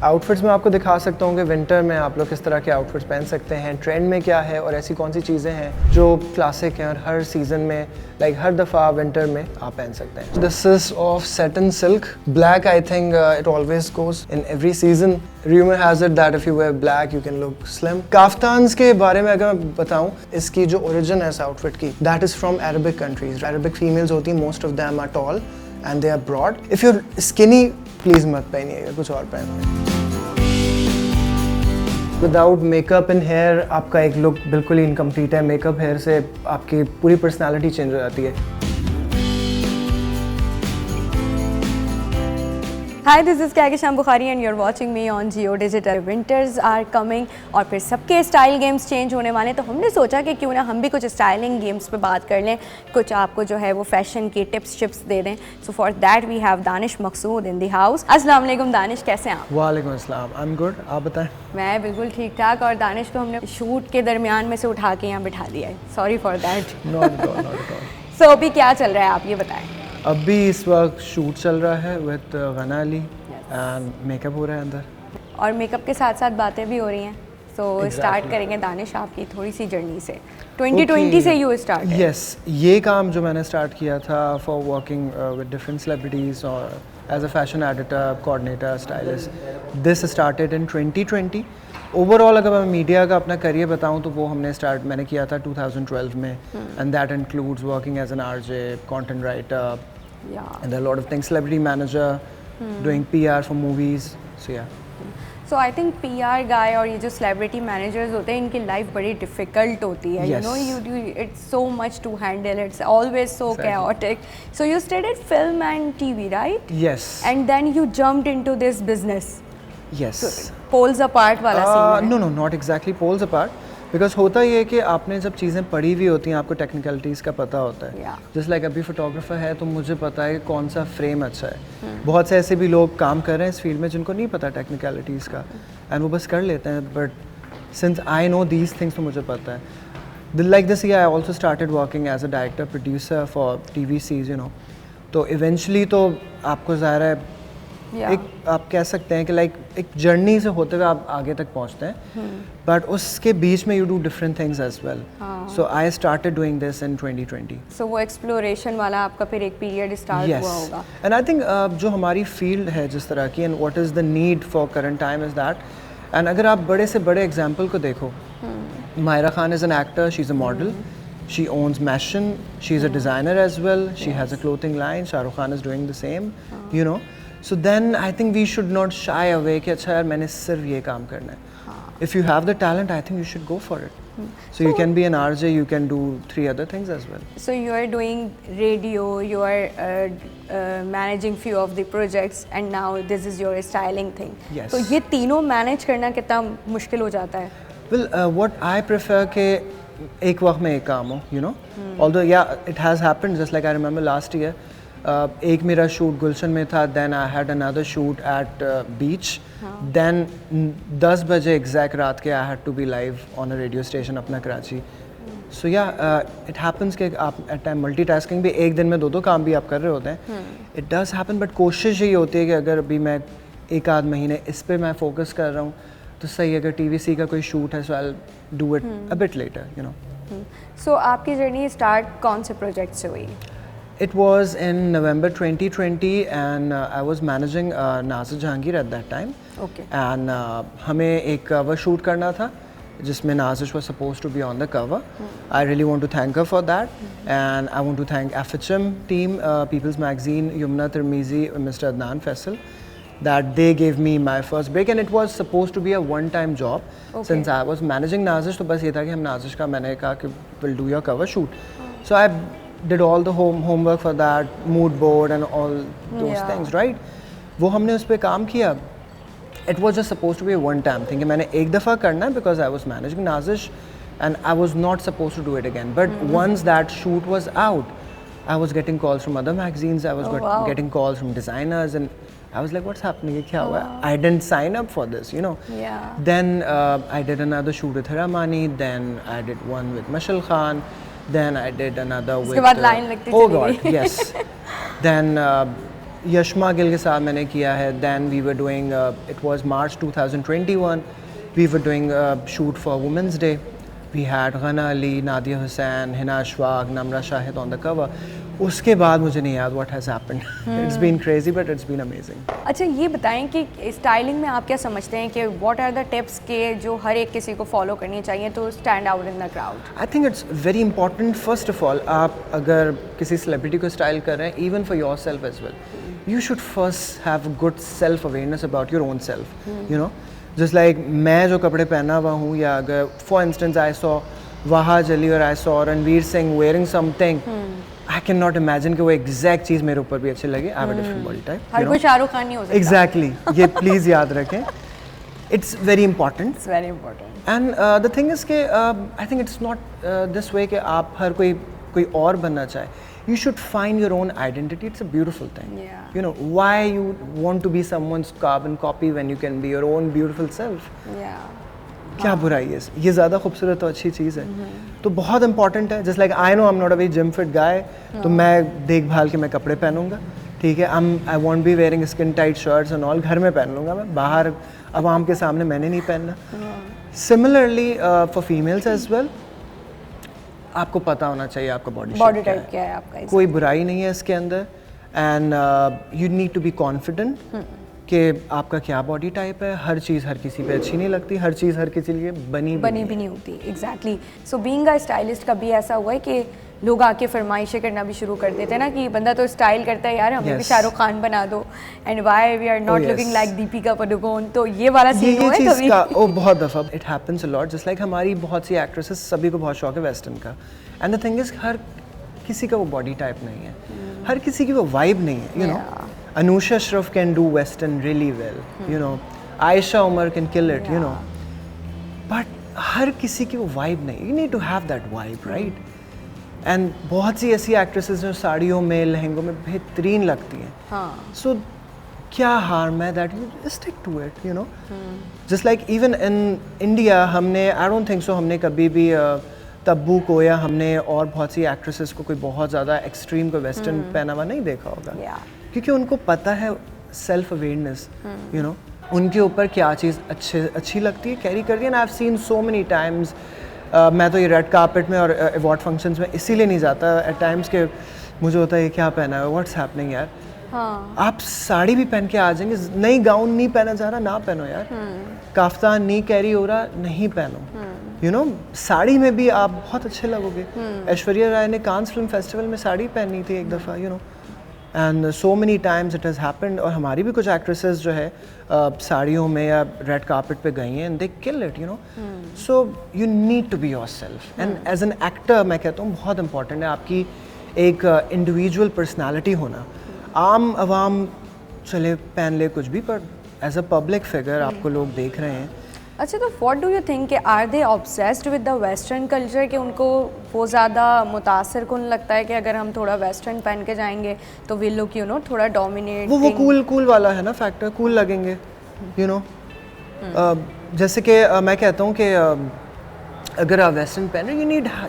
Outfits में आपको दिखा सकता हूँ कि विंटर में आप लोग किस तरह के आउटफिट्स पहन सकते हैं, ट्रेंड में क्या है और ऐसी कौन सी चीज़ें हैं जो क्लासिक हैं और हर सीज़न में हर दफ़ा विंटर में आप पहन सकते हैं। This is of satin silk black. I think it always goes in every season. Rumor has it that if you wear black you can look slim. काफ्तान्स के बारे में अगर मैं बताऊं, इसकी जो ओरिजिन है इस आउटफिट की, that is from Arabic countries. Arabic females होती हैं, most of them are tall and they are broad. If you're skinny, please मत पहनिएगा, कुछ और पहनिए। विदाउट मेकअप इन हेयर आपका एक लुक बिल्कुल ही इनकम्प्लीट है। मेकअप हेयर से आपकी पूरी पर्सनालिटी चेंज हो जाती है। Hi, this is Kehkashan Bukhari and you're watching me on Jio Digital. Winters are coming और फिर सबके स्टाइल गेम्स चेंज होने वाले, तो हमने सोचा कि क्यों ना हम भी कुछ स्टाइलिंग गेम्स पे बात कर लें, कुछ आपको जो है वो फैशन की टिप्स दे दें। So for that we have Danish Maqsood in the house. अस्सलाम वालेकुम दानिश, कैसे हैं आप? वालेकुम अस्सलाम, आई एम गुड, आप बताएं। मैं बिल्कुल ठीक ठाक। और दानिश को हमने शूट के दरमियान में से उठा के यहाँ बिठा दिया है, sorry for that. Not at all. So अभी क्या चल रहा है आप ये बताएं। अभी इस वक्त शूट चल रहा है विद गना अली एंड मेकअप हो रहा है अंदर, और मेकअप के साथ साथ बातें भी हो रही हैं। सो स्टार्ट करेंगे दानिश आपकी थोड़ी सी जर्नी से। 2020 से यू स्टार्ट। यस, ये काम जो मैंने स्टार्ट किया था for working with different celebrities और as a fashion editor, coordinator, stylist, this started in 2020। Overall अगर मैं मीडिया का अपना करियर बताऊं तो वो मैंने किया था 2012 में, and that includes working as an RJ, content writer, and a lot of things, celebrity manager, doing PR for movies. So yeah, so I think PR गाय और ये जो सेलिब्रिटी मैनेजर्स होते हैं, इनकी लाइफ बड़ी डिफिकल्ट होती है। You know, you it's so much to handle, it's always so chaotic. So you studied film and TV, right? yes, And then you jumped into this business. yes. So, poles apart वाला scene है। No no, not exactly poles apart, because होता ये है कि आपने जब चीज़ें पढ़ी हुई होती हैं आपको टेक्निकलिटीज़ का पता होता है। जस्ट लाइक अभी फोटोग्राफर है तो मुझे पता है कि कौन सा फ्रेम अच्छा है। बहुत से ऐसे भी लोग काम कर रहे हैं इस फील्ड में जिनको नहीं पता टेक्निकलिटीज़ का, एंड वो बस कर लेते हैं, but since I know these things तो मुझे पता है। Like this year I also started working as a director producer for TV series, you know. तो इवेंचुअली तो आपको ज़ाहिर है एक आप कह सकते हैं कि एक जर्नी से होते हुए आप आगे तक पहुंचते हैं, बट उसके बीच में you do different things as well. So I started doing this in 2020। सो वो एक्सप्लोरेशन वाला आपका फिर एक पीरियड स्टार्ट हुआ होगा। एंड आई थिंक जो हमारी फील्ड है जिस तरह की, and what is the need for current time is that, and अगर आप बड़े से बड़े एग्जाम्पल को देखो, Maira Khan is an actor, she is a model, she owns Mashin, she is a designer as well, she has a clothing line, Shah Rukh Khan is doing the same, you know. So then I think we should not shy away कि अच्छा यार मैंने सिर्फ ये काम करना है। If you have the talent, I think you should go for it. So you can be an RJ, you can do 3 other things as well. So you are doing radio, you are managing few of the projects, and now this is your styling thing. Yes. तो ये तीनों manage करना कितना मुश्किल हो जाता है? Well, what I prefer कि एक वक्त में एक काम हो, you know. Although yeah, it has happened. Just like I remember last year, एक मेरा शूट गुलशन में था, then I had another shoot at beach, then 10 बजे एग्जैक्ट रात के I had to be live on a radio station अपना Karachi. So yeah, it happens कि आप at time multitasking भी, एक दिन में 2 काम भी आप कर रहे होते हैं। It does happen, but कोशिश यही होती है कि अगर अभी मैं एक आध महीने इस पे मैं फोकस कर रहा हूँ तो सही, अगर TVC का कोई शूट है so I'll do it a bit later, you know. So आपकी जर्नी स्टार्ट कौन से प्रोजेक्ट से हुई? It was in November 2020 and I was managing Nazir Jahangir at that time. Okay. And हमें एक cover shoot करना था जिसमें Nazish was supposed to be on the cover. I really want to thank her for that, and I want to thank FHM team, People's Magazine, Yumna Tirmizi, Mr. Adnan Faisal, that they gave me my first break, and it was supposed to be a one-time job. Since I was managing Nazish, तो बस ये था कि हम Nazish का, मैंने कहा कि we'll do your cover shoot. So I did all the homework for that, mood board and all those things, right? वो हमने उस पर काम किया. It was just supposed to be a one-time thing. मैंने एक दफ़ा करना है because I was managing Nazish and I was not supposed to do it again. But once that shoot was out, I was getting calls from other magazines. I was getting calls from designers, and I was like, what's happening? ये क्या हुआ? I didn't sign up for this, you know. Yeah. Then I did another shoot with Hiramani. Then I did one with Mashal Khan. Then I did another with. उसके बाद line लगती oh चली God, गई। yes. Then Yashma Gill के साथ मैंने किया है. Then we were doing it was March 2021. We were doing a shoot for Women's Day. We had Ghana Ali, Nadia Hussain, Hina Ashfaq, Namra Shahid on the cover. उसके बाद मुझे नहीं याद what has happened. It's been crazy but it's been amazing. अच्छा ये बताएं कि styling में आप क्या समझते हैं कि व्हाट आर द टिप्स के जो हर एक किसी को फॉलो करनी चाहिए तो stand out in the crowd? I think it's very important. First of all, आप अगर किसी सेलिब्रिटी को स्टाइल कर रहे हैं, even for yourself as well, you should first have a good self awareness about your own self. You know, just like मैं जो कपड़े पहना हुआ हूँ या अगर for instance I saw Wahaj Ali और I saw Ranveer Singh wearing something. I cannot imagine कि वो एग्जैक्ट चीज़ मेरे ऊपर भी अच्छी लगे. I have a different body type. हर कोई शाहरुख खान नहीं हो सकता. Exactly. ये प्लीज़ याद रखें. It's very important. It's very important. And the thing is कि I think it's not this way कि आप हर कोई और बनना चाहे. You should find your own identity. It's a beautiful thing. Yeah. You know, why you want to be someone's carbon copy when you can be your own beautiful self? Yeah. क्या बुराई है? ये ज़्यादा खूबसूरत और अच्छी चीज़ है. तो बहुत इंपॉर्टेंट है. Just like I know I am not a very gym fit guy, तो मैं देखभाल के मैं कपड़े पहनूंगा, ठीक है. I won't be wearing skin tight shirts and all. घर में पहन लूँगा मैं, बाहर आवाम के सामने मैंने नहीं पहनना. Similarly for females as well, आपको पता होना चाहिए आपका बॉडी टाइप क्या है आपका. कोई बुराई नहीं है इसके अंदर. And you need to be confident कि आपका क्या बॉडी टाइप है. हर चीज़ हर किसी पे अच्छी नहीं लगती, हर चीज़ हर किसी लिए बनी भी नहीं होती. Exactly. So being a stylist कभी ऐसा हुआ है कि लोग आके फरमाइशें करना भी शुरू कर देते हैं ना कि बंदा तो स्टाइल करता है यार, हमें भी शाहरुख खान बना दो, and why we are not looking like Deepika Padukone. तो ये वाला सीन हुआ है कभी? ओ बहुत दफ़ा it happens a lot. Just like हमारी बहुत सी एक्ट्रेसेस, सभी को बहुत शौक है वेस्टर्न का. एंड द थिंग इज हर किसी का वो बॉडी टाइप नहीं है, हर किसी की वो वाइब नहीं है. You no, Anusha Shroff can do Western really well, you know. Aisha Umar can kill it, you know. But हर किसी की वो vibe नहीं. You need to have that vibe, right? And बहुत सी ऐसी actresses जो साड़ियों में, लहंगों में बेहतरीन लगती हैं. So क्या harm है that you stick to it, you know. Just like even in India, हमने I don't think so हमने कभी भी तब्बू को या हमने और बहुत सी एक्ट्रेसेस को कोई बहुत ज़्यादा एक्सट्रीम को वेस्टर्न पहनावा नहीं देखा होगा. क्योंकि उनको पता है सेल्फ अवेयरनेस, यू नो, उनके ऊपर क्या चीज़ अच्छी लगती है, कैरी करती है. And I have seen so many times. मैं तो ये रेड कार्पेट में और अवार्ड फंक्शंस में इसीलिए नहीं जाता एट टाइम्स के मुझे होता है ये क्या पहना है, व्हाट्स हैपनिंग यार. आप साड़ी भी पहन के आ जाएंगे, नई गाउन नहीं पहना जा रहा, ना पहनो यार. काफ्तान नहीं कैरी हो रहा, नहीं पहनो. यू नो, साड़ी में भी आप बहुत अच्छे लगोगे. ऐश्वर्या राय ने कांस फिल्म फेस्टिवल में साड़ी पहनी थी एक दफ़ा, you know. And so many times it has happened. और हमारी भी कुछ एक्ट्रेसेस जो है साड़ियों में या रेड कार्पेट पे गई हैं and they kill it, you know. So you need to be yourself. And as an actor मैं कहता हूँ बहुत इंपॉर्टेंट है आपकी एक इंडिविजुअल पर्सनालिटी होना. आम आवाम चले पहन ले कुछ भी, पर एज अ पब्लिक फिगर आपको लोग देख रहे हैं. अच्छा, तो what do you think, are they obsessed with the western culture कि उनको वो ज़्यादा मुतासर कुन लगता है कि अगर हम थोड़ा वेस्टर्न पहन के जाएंगे तो वे लोग, यू नो, थोड़ा डोमिनेट. वो कूल वाला है ना फैक्टर, कूल लगेंगे, यू नो. जैसे कि मैं कहता हूँ कि अगर आप वेस्टर्न पहन रहे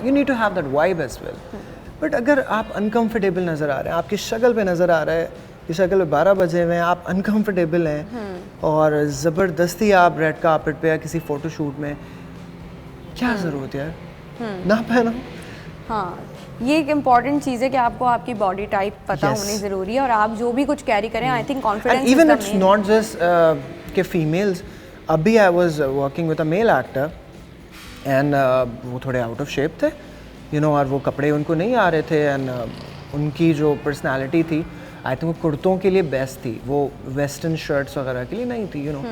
you need to have that vibe as well. But अगर आप अनकम्फर्टेबल नज़र आ रहे हैं, आपकी शक्ल पे नज़र आ रहा है कि शक्ल में 12 बजे हुए हैं, आप अनकम्फर्टेबल हैं और ज़बरदस्ती आप रेड कार्पेट पे या किसी फ़ोटो शूट में, क्या ज़रूरत है यार, ना पहनो. हाँ, ये एक इम्पॉर्टेंट चीज़ है कि आपको आपकी बॉडी टाइप पता होनी ज़रूरी है और आप जो भी कुछ कैरी करें, I think confidence. Even it's not just के फीमेल्स. अभी I was working with a male actor and वो थोड़े आउट ऑफ शेप थे, यू नो, और वो कपड़े उनको नहीं आ रहे थे. एंड उनकी जो पर्सनैलिटी थी, आई थिंक वो कुर्तों के लिए बेस्ट थी, वो वेस्टर्न शर्ट्स वगैरह के लिए नहीं थी, you know.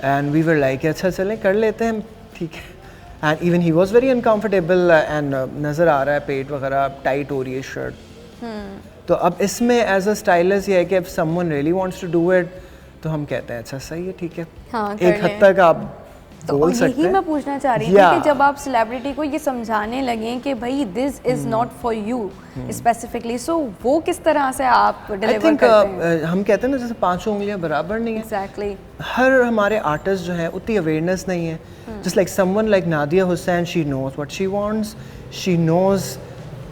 And we were like अच्छा चलें कर लेते हैं, ठीक है. And even he was very uncomfortable and नज़र आ रहा है पेट वगैरह टाइट हो रही है शर्ट. तो अब इसमें एज अ स्टाइलिस्ट ये है कि if someone really wants to do it तो हम कहते हैं अच्छा सही है, ठीक है. हाँ, एक हद तक आप बोल सकते हैं. यही मैं पूछना चाह रही थी कि जब आप सेलिब्रिटी को ये समझाने लगे कि भाई this is not for you specifically, so वो किस तरह से आप डिलीवर करते हैं? हम कहते हैं ना जैसे 5 उंगलियां बराबर नहीं है. एग्जैक्टली. हर हमारे आर्टिस्ट जो हैं उतनी अवेयरनेस नहीं है. Just like someone like Nadia Hussain, she knows what she wants, she knows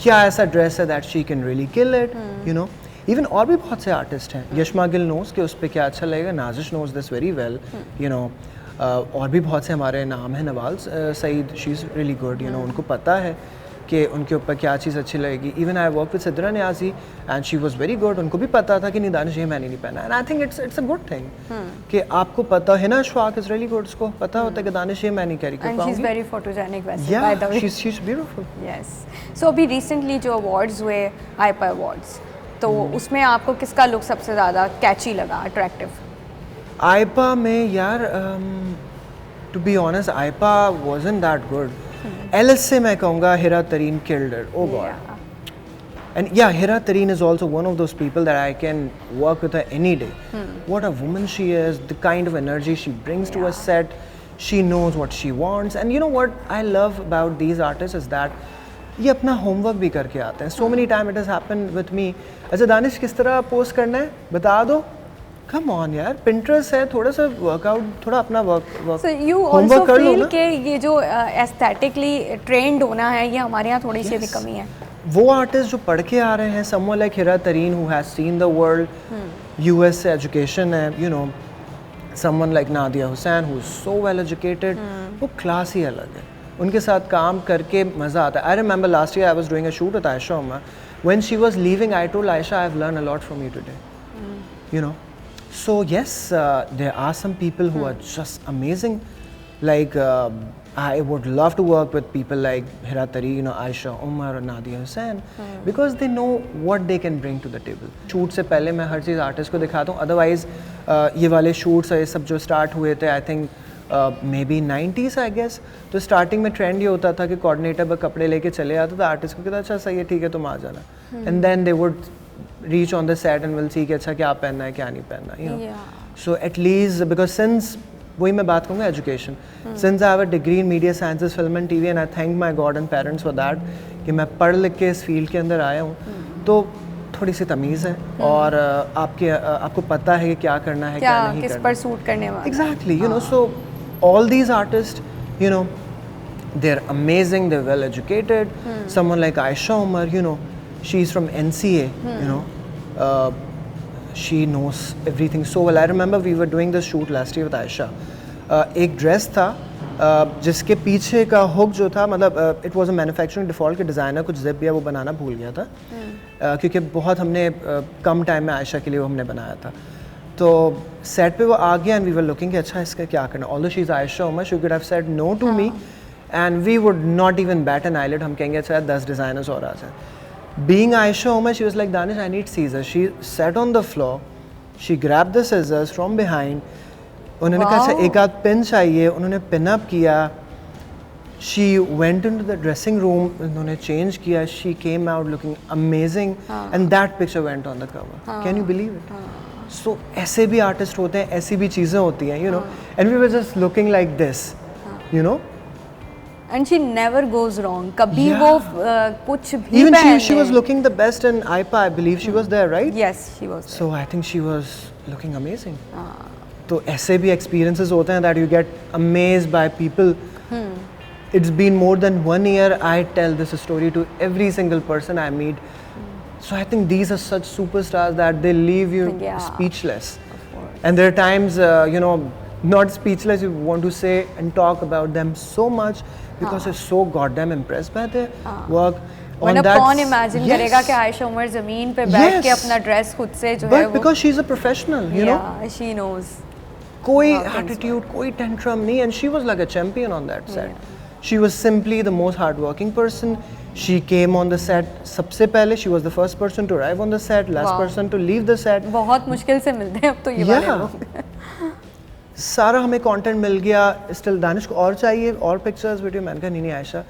क्या ऐसा ड्रेस है that she can really kill it, you know. Even और भी बहुत से आर्टिस्ट हैं, यशमा गिल नोज कि उस पर क्या अच्छा लगेगा, Nazish knows this very well, you know, और भी बहुत से हमारे नाम हैं, Nawal Saeed, she is really good, you know, उनको पता है कि उनके ऊपर क्या चीज़ अच्छी लगेगी. Even I work with Sidra Niazi and she was very good, उनको भी पता था कि नहीं दानिश ये मैंने नहीं पहना, and I think it's a good thing कि आपको पता है ना. अशफाक इज़ रियली गुड, उसको पता होता है कि दानिश ये मैं नहीं कैरी कर पाऊंगी. And she is very photogenic वैसे, by the way. She is beautiful. Yes. So अभी रिसेंटली जो अवार्ड्स हुए, आईपा अवार्ड्स, तो उसमें आपको किसका लुक सबसे ज़्यादा कैची लगा, अट्रैक्टिव? आईपा में यार, to be honest IPA wasn't that good. Alice से मैं कहूँगा हिरा तरीन killed it. Oh God. And yeah, Hira Tareen is also one of those people that I can work with her any day. What a woman she is, the kind of energy she brings to a set. She knows what she wants. And you know what I love about these artists is that ये अपना homework भी करके आते हैं. So many times it has happened with me. अच्छा दानिश किस तरह post करना है बता दो. Come on यार, Pinterest है, थोड़ा सा वर्कआउट, थोड़ा अपना work So you also feel कि ये जो एस्थेटिकली ट्रेंड होना है, ये हमारे यहाँ थोड़ी सी भी कमी है. वो आर्टिस्ट जो पढ़ के आ रहे हैं, someone like Hira Tareen who has seen the world, US से education है, you know, someone like Nadia Hussain who is so well educated, वो क्लास ही अलग है. उनके साथ काम करके मज़ा आता है. I remember last year I was doing a shoot with Aisha Umar. When she was leaving, I told Aisha, I have learned a lot from you today. You know. So yes, there are some people who are just amazing. Like I would love to work with people like Hira Tareen, Aisha Umar or Nadia Hussain because they know what they can bring to the table. Shoot से पहले मैं हर चीज़ artist को दिखाता हूँ. Otherwise ये वाले shoots ये सब जो start हुए थे, I think maybe 90s I guess. तो starting में trend ये होता था कि coordinator बस कपड़े लेके चले आता था, artist को कहता अच्छा सही है ठीक है तुम आ जाना. And then they would reach on the set and will see कि अच्छा क्या पहनना है क्या नहीं पहनना, you know. So at least because since वही मैं बात करूँगा education, since I have a degree in media sciences, film and TV and I thank my God and parents for that कि मैं पढ़ लिख के इस फील्ड के अंदर आया हूँ, तो थोड़ी सी तमीज़ है और आपको पता है कि क्या करना है क्या नहीं किस करना, पर सूट करने वाला. Exactly, you know. So all these artists, you know, they're amazing, they're well educated. Someone like Aisha Umar, you know, she's from NCA, you know, she knows everything so well. I remember we were doing this shoot last year with Aisha. एक dress था जिसके पीछे का hook जो था, मतलब it was a manufacturing default के designer कुछ ज़िप या वो बनाना भूल गया था, क्योंकि बहुत हमने कम टाइम में आयशा के लिए वो हमने बनाया था. तो सेट पे वो आ गया एंड वी वर लुकिंग कि अच्छा इसका क्या करना. Although she is Ayesha Omar, she could have said no to me and we would not even bat an eyelid. हम कहेंगे अच्छा 10 डिज़ाइनर्स और आ जाए. Being Aisha Umar, she was like, Danish, I need scissors. She sat on the floor, she grabbed the scissors from behind. उन्होंने कहा अच्छा एक आध पिन चाहिए, उन्होंने पिन अप किया. She went into the dressing room, उन्होंने change किया. She came out looking amazing, and that picture went on the cover. Can you believe it? So ऐसे भी artists होते हैं, ऐसी भी चीज़ें होती हैं, you know. And we were just looking like this, you know. And she never goes wrong. कभी वो कुछ भी even she was looking the best in IPA, I believe she was there, right? Yes, she was there. So I think she was looking amazing. तो ऐसे भी experiences होते हैं that you get amazed by people. It's been more than 1 year. I tell this story to every single person I meet. So I think these are such superstars that they leave you speechless. And there are times, you know, not speechless, you want to say and talk about them so much because you're so goddamn impressed by their work. मतलब कौन imagine करेगा कि आयशा उमर ज़मीन पे बैठ के अपना dress खुद से जो है वो. But because she's a professional, you know. She knows. कोई attitude, कोई tantrum नहीं, and she was like a champion on that set. She was simply the most hardworking person. She came on the set सबसे पहले. She was the first person to arrive on the set, last person to leave the set. बहुत मुश्किल से मिलते हैं अब तो ये वाले लोग. सारा हमें कंटेंट मिल गया. स्टिल दानिश को और चाहिए और पिक्चर्स वीडियो. मैंने कहा नहीं Ayesha,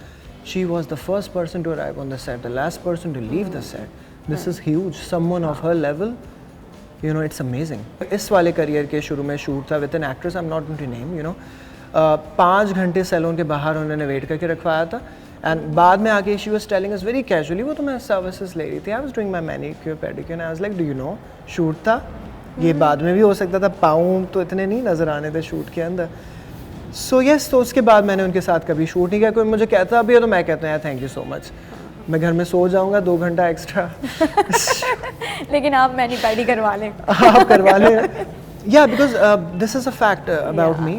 she was the first person to arrive on the set, the last person to leave the set. This is huge. Someone of her level, you know, it's amazing. इस वाले career के शुरू में shoot था with an actress, I am not going to name, you know. 5 घंटे salon के बाहर उन्होंने वेट करके रखवाया था. एंड बाद में आके she was telling us very casually, वो तो मैं सर्विसेज ले रही थी, I was doing my manicure pedicure, I was like do you know shoot था, ये बाद में भी हो सकता था, पाँव तो इतने नहीं नज़र आने थे शूट के अंदर. सो यस, तो उसके बाद मैंने उनके साथ कभी शूट नहीं किया. कोई मुझे कहता भी है तो मैं कहता हूँ यार थैंक यू सो मच, मैं घर में सो जाऊंगा 2 घंटा एक्स्ट्रा। लेकिन आप मैनी पैडी करवा लें। आप करवा लें। Yeah, because this is a fact about me.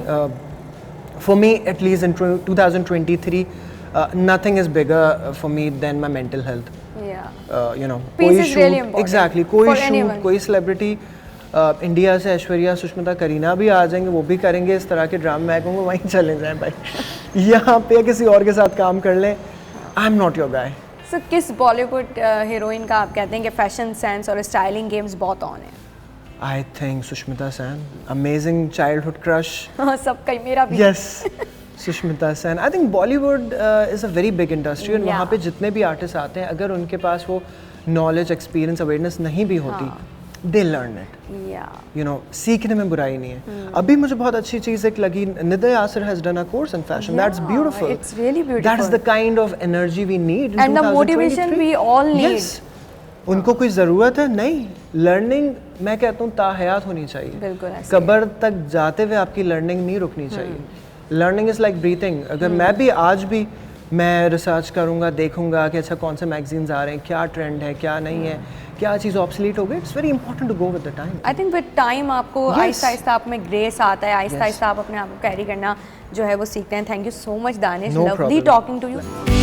For me, at least in 2023, nothing is bigger for me than my mental health. Yeah. You know, Peace कोई is shoot, really important exactly, कोई for shoot, anyone. कोई celebrity, India से ऐश्वर्या, सुष्मिता, करीना भी आ जाएंगे, वो भी करेंगे इस तरह के ड्रामे, मैं कहूँगा वहीं चले जाएं भाई। यहाँ पे किसी और के साथ काम कर लें। आई am not your guy. So, किस बॉलीवुड हीरोइन का आप कहते हैं कि फैशन सेंस और स्टाइलिंग गेम्स बहुत ऑन है? I think Sushmita Sen, amazing childhood crush. सबका ही, मेरा भी। Yes, Sushmita Sen. I think Bollywood is a very big industry and Yeah. वहाँ पे जितने भी आर्टिस्ट आते हैं, अगर उनके पास वो knowledge, experience, awareness नहीं भी होती, they learn it. Yeah. You know, सीखने में बुराई नहीं है। अभी मुझे बहुत अच्छी चीज़ एक लगी, Niday Asir has done a course in fashion. That's Yeah, beautiful. it's really beautiful. That is the kind of energy we need in And the motivation 2023. we all need. Yes. उनको कोई ज़रूरत है नहीं, लर्निंग मैं कहता हूँ ताहयात होनी चाहिए। बिल्कुल ऐसे। कब्र तक जाते हुए आपकी लर्निंग नहीं रुकनी चाहिए। Learning is like breathing. अगर मैं भी आज भी मैं रिसर्च करूँगा, देखूँगा कि अच्छा कौन से मैगजीन्स आ रहे हैं, क्या ट्रेंड है, क्या नहीं है, क्या चीज़ ऑब्सोलीट हो गई, it's very important to go with the time. I think with time आपको Yes. आहिस्ता आहिस्ता आप में ग्रेस आता है, आहिस्ता आहिस्ता आप अपने आप को कैरी करना जो है वो सीखते हैं। Thank you so much Danish, No lovely problem. Talking to you.